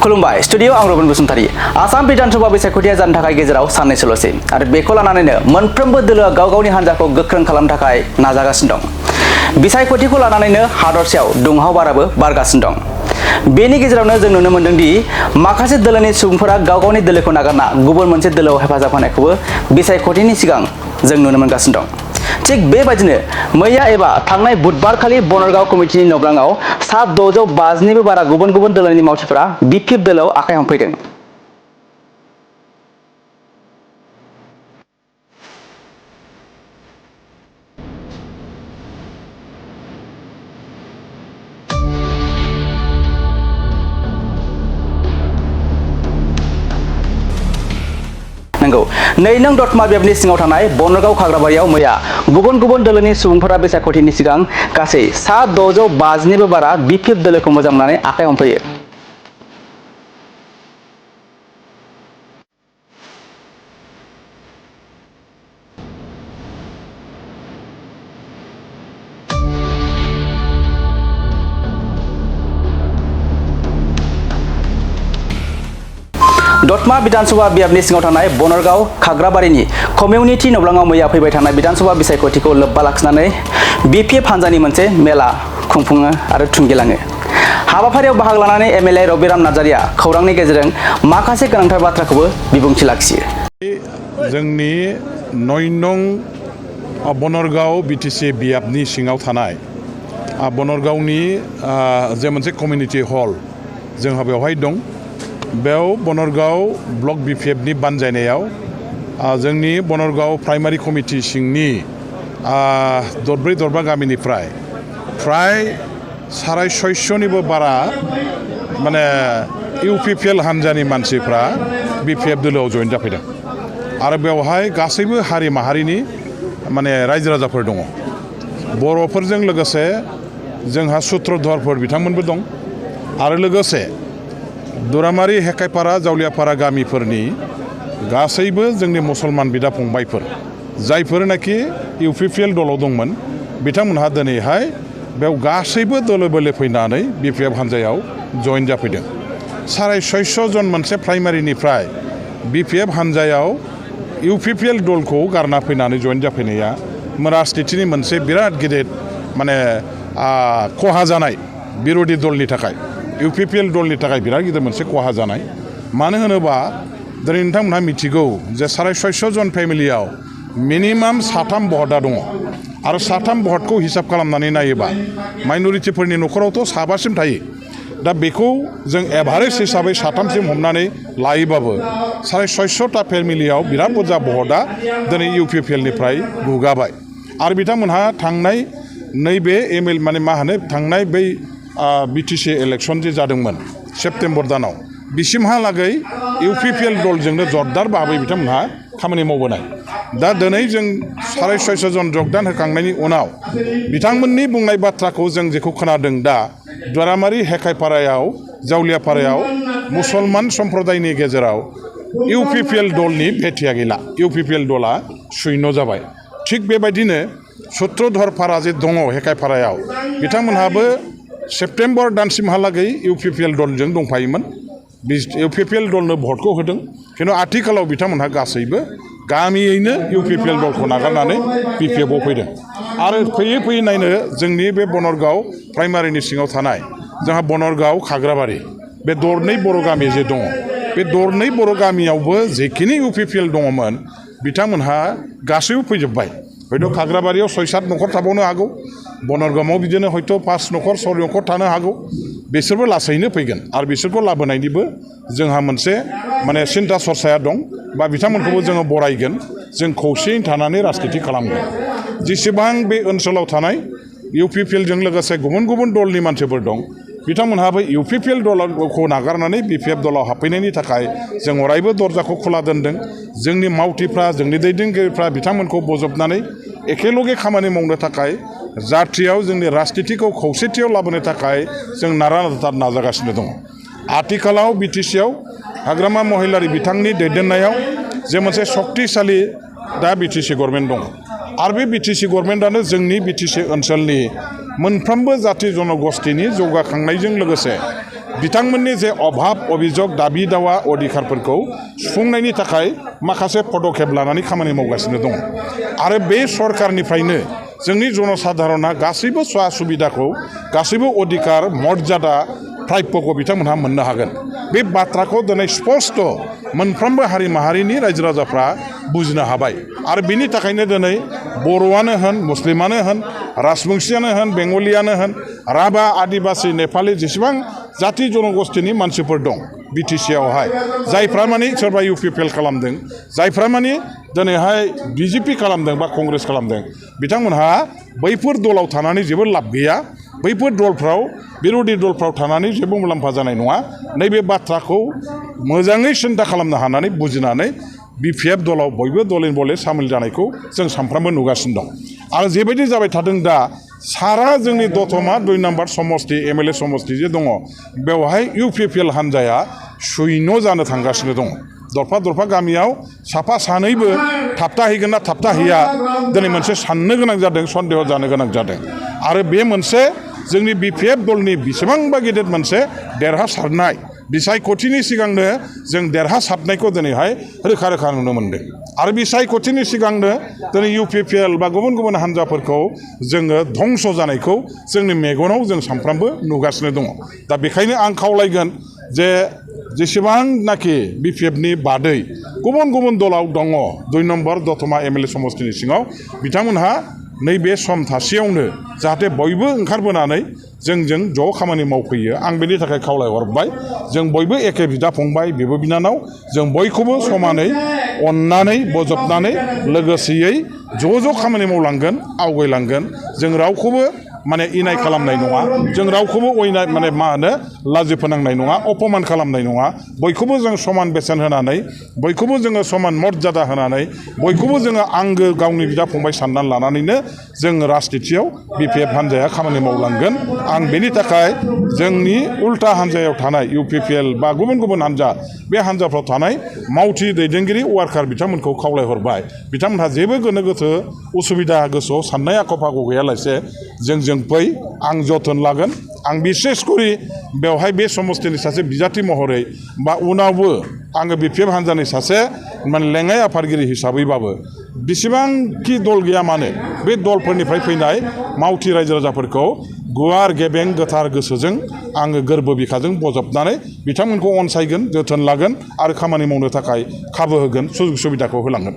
खुलुमबाय स्टुडियो आं रबिन बसुमतारी आसाम विधानसभा बिसायख'थिया जानो थाखाय गेजेराव साननैसोल'सै आरो बेखौ लानानैनो मोनफ्रोमबो दोलोआ गाव गावनि हान्जाखौ गोख्रों खालामनो थाखाय नाजागासिनो दं। बिसायख'थिखौ लानानैनो हादरसायाव दुंहाव बाराबो बारगासिनो दं। बेनि गेजेरावनो जों नुनो मोन्दों दि माखासे दोलोनि सुबुंफोरा गाव गावनि दोलोखौ नागारना गुबुन मोनसे दोलोआव हेफाजाब होनायखौबो बिसायख'थिनि सिगां जों नुनो मोनगासिनो दं। थिग बेबायदिनो मैया एबा थांनाय बुधबारखालि बनरगाव कमिटिनि नब्लाङाव सा 650निबो बारा गुबुन गुबुन दोलोनि मावथिफोरा बिपिएफ दोलोआव आखाइ हमफैदों। नंगौ 2 नं दतमा बेबनि सिङाव थानाय बनरगाव खाग्राबारियाव मैया गुबुन गुबुन दोलोनि सुबुंफोरा बिसायख'थिनि सिगां गासै सा 650निबो बारा बिपिएफ दोलोखौ मोजां मोननानै आखाइ हमफैयो। दतमा विधानसभा बियाबनि सिङाव थानाय बनरगाव खाग्राबारिनि कमिउनिटि नब्लाङाव मैया फैबाय थानाय विधानसभा बिसायख'थिखौ लोब्बा लाखिनानै बिपिएफ हान्जानि मोनसे मेला खुंफुङो आरो थुंगेलाङो। हाबाफारियाव बाहागो लानानै एमएलए रबिराम नार्जारिया खौरांनि गेजेरजों माखासे गोनांथार बाथ्राखौबो बिबुंथि लाखियो। जोंनि 9 नं बनरगाव बिटिसि बियाबनि सिङाव थानाय बनरगावनि जे मोनसे कमिउनिटि हल जोंहा बेवहाय दं। बेयाव बनरगाव ब्लक बिपिएफनि बानजायनायाव जोंनि बनरगाव प्राइमारि कमिटि सिंनि दरब्रै दरबा गामिनिफ्राय फ्राय 650निबो बारा माने इउपिपिएल हान्जानि मानसिफ्रा बिपिएफ दोलोआव जइन जाफैदों आरो बेवहाय गासैबो हारि माहारिनि माने रायजो राजाफोर दङ। बर'फोरजों लोगोसे जोंहा सुत्रधरफोर बिथांमोनबो दं आरो लोगोसे दुरामारि हेकाइपारा जावलियापारा गामिफोरनि गासैबो जोंनि मुसलमान बिदा फंबायफोर जायफोरनाखि इउपिपिएल दलाव दंमोन बिथांमोनहा दिनैहाय बेयाव गासैबो दोलो बोलो फैनानै बिपिएफ हान्जायाव जइन जाफैदों। 650 जन मोनसे प्राइमारिनिफ्राय बिपिएफ हान्जायाव इउपिपिएल दलखौ गारना फैनानै जइन जाफैनाया राजनितिनि मोनसे बिराद गिदिर माने खहा जानाय बिर'धि दलनि थाखाय इउपिपिएल दलनि थाखाय बिराद गिदिर मोनसे खहा जानाय। मानो होनोबा दिनै नोंथांमोनहा मिथिगौ जे 650 जन फेमिलियाव मिनिमाम 3 भटआ दङ आरो 3 भटखौ हिसाब खालामनानै नायोबा माइन'रिटिफोरनि न'खरावथ' 7सिम थायो। दा बेखौ जों एभारेज हिसाबै 3सिम हमनानै लायोबाबो 650टा फेमिलियाव बिराद बुरजा भटआ दिनै इउपिपिएलनिफ्राय गुगाबाय आरो बिथांमोनहा थांनाय नैबे थांनाय बै बिटिसि इलेक्सन जे जादोंमोन सेप्तेम्बर दानाव बिसिमहालागै इउपिपिएल दलजोंनो जरदार भाबै बिथांमोनहा खामानि मावबोनाय। दा दिनै जों 650 जन जगदान होखांनायनि उनाव बिथांमोननि बुंनाय बाथ्राखौ जों जेखौ खोनादों दा दुरामारि हेकाइपारायाव जावलियापारायाव मुसलमान सम्प्रदायनि गेजेराव इउपिपिएल दलनि भेटिया गैला। इउपिपिएल दला शून्य जाबाय। थिग बेबायदिनो सुत्रधरपारा जे दङ हेकाइपारायाव बिथांमोनहाबो सेप्तेम्बर दानसिमहालागै इउपिपिएल दलजों दंफायोमोन। इउपिपिएल दलनो भटखौ होदों खिन्थु आथिखालाव बिथांमोनहा गासैबो गामियैनो इउपिपिएल दलखौ नागारनानै बिपिएफआव फैदों आरो फैयै फैयै नायनो जोंनि बे बनरगाव प्राइमारिनि सिङाव थानाय जोंहा बनरगाव खाग्राबारि बे दरनै बर' गामि जे दङ बे दरनै बर' गामियावबो जेखिनि इउपिपिएल दङमोन बिथांमोनहा गासैबो फैजोब्बाय। हयथ' खाग्राबारियाव 6-7 न'खर थाबावनो हागौ, बनरगावआव बिदिनो हयथ' 5 न'खर 6 न'खर थानो हागौ। बिसोरबो लासैनो फैगोन आरो बिसोरखौ लाबोनायनिबो जोंहा मोनसे माने सिन्था सरसाया दं बा बिथांमोनखौबो जोङो बरायगोन। जों खौसेयै थानानै राजनिति खालामगोन। जेसेबां बे ओनसोलाव थानाय इउपिपिएलजों लोगोसे गुबुन गुबुन दलनि मानसिफोर दं बिथांमोनहाबो इउपिपिएल दलखौ नागारनानै बिपिएफ दलाव हाबफैनायनि थाखाय जों अरायबो दरजाखौ खुला दोनदों। जोंनि मावथिफ्रा जोंनि दैदेनगिरिफ्रा बिथांमोनखौ बजबनानै एखेलगे खामानि मावनो थाखाय जाथियाव जोंनि राजनितिखौ खौसेथियाव लाबोनो थाखाय जों नारा-नाथा नाजागासिनो दङ। आथिखालाव बिटिसिआव हाग्रामा महिलारि बिथांनि दैदेननायाव जे मोनसे शक्तिशाली दा बिटिसि गभर्नमेन्ट दङ आरो बे बिटिसि गभर्नमेन्टआनो जोंनि बिटिसि ओनसोलनि मोनफ्रोमबो जाति जनगोष्ठीनि जौगाखांनायजों लोगोसे बिथांमोननि जे अभाब अभियोग दाबि दावा अधिकारफोरखौ सुफुंनायनि थाखाय माखासे पदक्षेप लानानै खामानि मावगासिनो दङ आरो बे सरकारनिफ्रायनो जोंनि जनसाधारना गासैबो सुबिदाखौ गासैबो अधिकार मर्यादा प्राप्यखौ बिथांमोनहा मोननो हागोन बे बाथ्राखौ दिनै स्पष्ट मोनफ्रोमबो हारि माहारिनि रायजो राजाफ्रा बुजिनो हाबाय आरो बिनि थाखायनो दिनै बर'आनो होन मुस्लिमानो होन राजबंशियानो होन बेंगलियानो होन राभा आदिबासि नेपालि जेसेबां जाति जनगोष्ठीनि मानसिफोर दं बिटिसि आवहाय जायफ्रा माने सोरबा इउपिपिएल खालामदों जायफ्रा माने दिनैहाय बिजेपि खालामदों बा कंग्रेस खालामदों बिथांमोनहा बैफोर दलाव थानानै जेबो लाब गैया बैफोर दलफ्राव बिरोधि दलफ्राव थानानै जेबो मुलाम्फा जानाय नङा नैबे बाथ्राखौ मोजाङै सिन्था खालामनो हानानै बुजिनानै बिपिएफ दलाव बयबो दलेन बले सामिल जानायखौ जों सानफ्रामबो नुगासिनो दं आरो जेबायदि जाबाय थादों दा सारा जोंनि दतमा 2 नम्बर समस्ति एमएलए समस्ति जे दङ बेवहाय इउपिपिएल हान्जाया शून्य जानो थांगासिनो दङ दरफा गामियाव साफा सानैबो थाबथाहैगोन ना थाबथाहैया दिनै मोनसे साननो गोनां जादों सन्देह जानो गोनां जादों आरो बे मोनसे जोंनि बिपिएफ दलनि बेसेबांबा गिदिर मोनसे देरहासारनाय बिसायख'थिनि सिगांनो जों देरहासारनायखौ दिनैहाय रोखा नुनो मोन्दों आरो बिसायख'थिनि सिगांनो दिनै इउपिपिएल बा गुबुन हान्जाफोरखौ जोङो धंस जानायखौ जोंनि मेगनाव जों सानफ्रामबो नुगासिनो दङ दा बेखायनो आं खावलायगोन जे जेसेबांनाखि बिपिएफनि बादै गुबुन दलाव दङ 2 नम्बर दतमा एमएलए समस्तिनि सिङाव बिथांमोनहा नैबे सम थासेयावनो जाहाथे बयबो ओंखारबोनानै जोंजों ज' खामानि मावफैयो आं बेनि थाखाय खावलायहरबाय जों बयबो एखे बिदा फंबाय बिब' बिनानाव जों बयखौबो समानै अननानै बजबनानै लोगोसेयै ज' खामानि मावलांगोन आवगायलांगोन जों रावखौबो माने इनाय खालामनाय नङा जों रावखौबो अयनाय माने मा होनो लाजि फोनांनाय नङा अपमान खालामनाय नङा बयखौबो जों समान बेसेन होनानै बयखौबो जोङो समान मर्यादा होनानै बयखौबो जोङो आंगो गावनि बिदा फंबाय साननानै लानानैनो जों राजनितियाव बिपिएफ हान्जाया खामानि मावलांगोन आं बेनि थाखाय जोंनि उल्था हान्जायाव थानाय इउपिपिएल बा गुबुन हान्जा बे हान्जाफ्राव थानाय मावथि दैदेनगिरि वार्कार बिथांमोनखौ खावलायहरबाय बिथांमोनहा जेबो गोनो गोथो उसुबिदा गोसोआव साननाय आख' फाख' गैयालासे जों फै आं जोथोन लागोन आं बिसेस करि बेवहाय बे समस्तिनि सासे बिजाथि महरै बा उनावबो आङो बिपिएफ हान्जानि सासे माने लेङाइ आफादगिरि हिसाबैबाबो बेसेबांखि दल गैया मानो बे दलफोरनिफ्राय फैनाय मावथि रायजो राजाफोरखौ गुवार गेबें गोथार गोसोजों आङो गोरबो बिखाजों बजबनानै बिथांमोनखौ अनसायगोन जोथोन लागोन आरो खामानि मावनो थाखाय खाबु होगोन सुजुग सुबिदाखौ होलांगोन